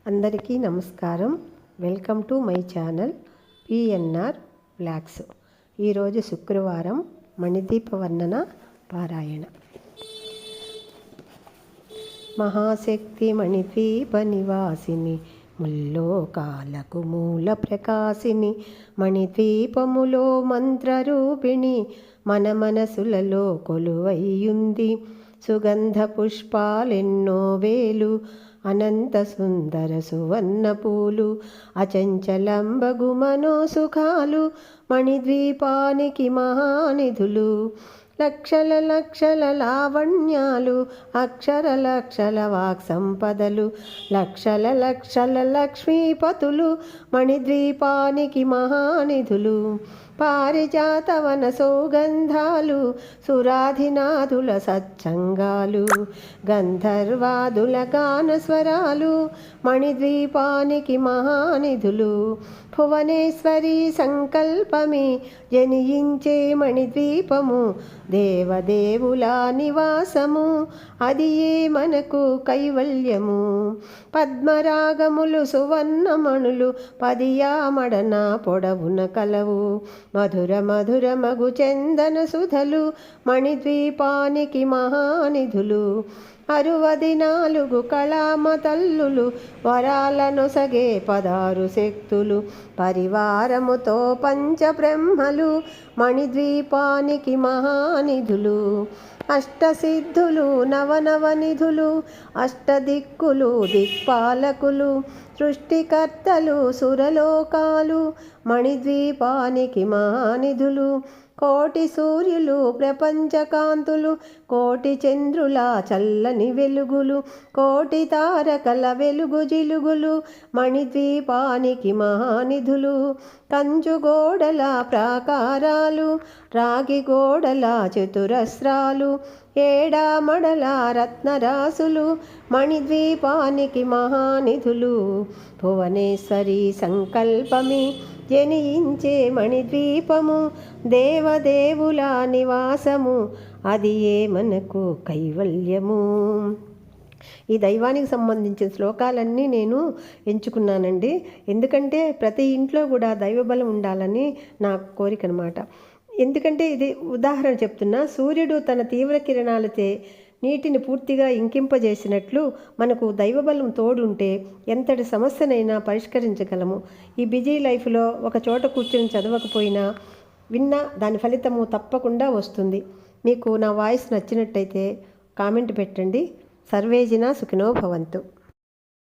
అందరికీ నమస్కారం. Welcome to my channel PNR blogs. ఈరోజు శుక్రవారం మణిదీప వర్ణన పారాయణ. మహాశక్తి మణిదీప నివాసిని, ముల్లోకాలకు మూల ప్రకాశిని, మణిదీపములో మంత్రరూపిణి, మన మనసులలో కొలువయ్యుంది. సుగంధ పుష్పాలెన్నో వేలు, అనంత సుందర సువర్ణ పూలు, అచంచలంబగు మనోసుఖాలు, మణిద్వీపానికి మహానిధులు. లక్షల లక్షల లావణ్యాలు, అక్షర లక్షల వాక్ సంపదలు, లక్షల లక్షల లక్ష్మీపతులు, మణిద్వీపానికి మహానిధులు. పారిజాతవన సౌగంధాలు, సురాధినాథుల సత్సంగాలు, గంధర్వాదుల గానస్వరాలు, మణిద్వీపానికి మహానిధులు. భువనేశ్వరి సంకల్పమే జనించే మణిద్వీపము, దేవదేవుల నివాసము, అది ఏ మనకు కైవల్యము. పద్మరాగములు సువర్ణమణులు పదియామడన పొడవున కలవు, మధుర మధుర మగు చందన సుధలు, మణిద్వీపానికి మహానిధులు. 64 కళామ తల్లులు, వరాలను సగే 16 శక్తులు, పరివారముతో పంచబ్రహ్మలు, మణిద్వీపానికి మహానిధులు. అష్టసిద్ధులు నవనవనిధులు, అష్టదిక్కులు దిక్పాలకులు, సృష్టికర్తలు సురలోకాలు, మణిద్వీపానికి మహానిధులు. కోటి సూర్యులు ప్రపంచకాంతులు, కోటి చంద్రుల చల్లని వెలుగులు, కోటి తారకల వెలుగు జిలుగులు, మణిద్వీపానికి మహానిధులు. కంచు గోడల ప్రాకారాలు, రాగి గోడల చతురస్రాలు, ఏడామడల రత్నరాసులు, మణిద్వీపానికి మహానిధులు. భువనేశ్వరి సంకల్పమే జనించే మణిద్వీపము, దేవదేవుల నివాసము, అది ఏ మనకు కైవల్యము. ఈ దైవానికి సంబంధించిన శ్లోకాలన్నీ నేను ఎంచుకున్నానండి. ఎందుకంటే ప్రతి ఇంట్లో కూడా దైవబలం ఉండాలని నా కోరిక అనమాట. ఎందుకంటే ఇది ఉదాహరణ చెప్తున్నా. సూర్యుడు తన తీవ్ర కిరణాలతో నీటిని పూర్తిగా ఇంకింపజేసినట్లు మనకు దైవబలం తోడుంటే ఎంతటి సమస్యనైనా పరిష్కరించగలము. ఈ బిజీ లైఫ్లో ఒక చోట కూర్చొని చదవకపోయినా విన్నా దాని ఫలితము తప్పకుండా వస్తుంది. మీకు నా వాయిస్ నచ్చినట్టయితే కామెంట్ పెట్టండి. సర్వేజన సుఖినో భవంతు.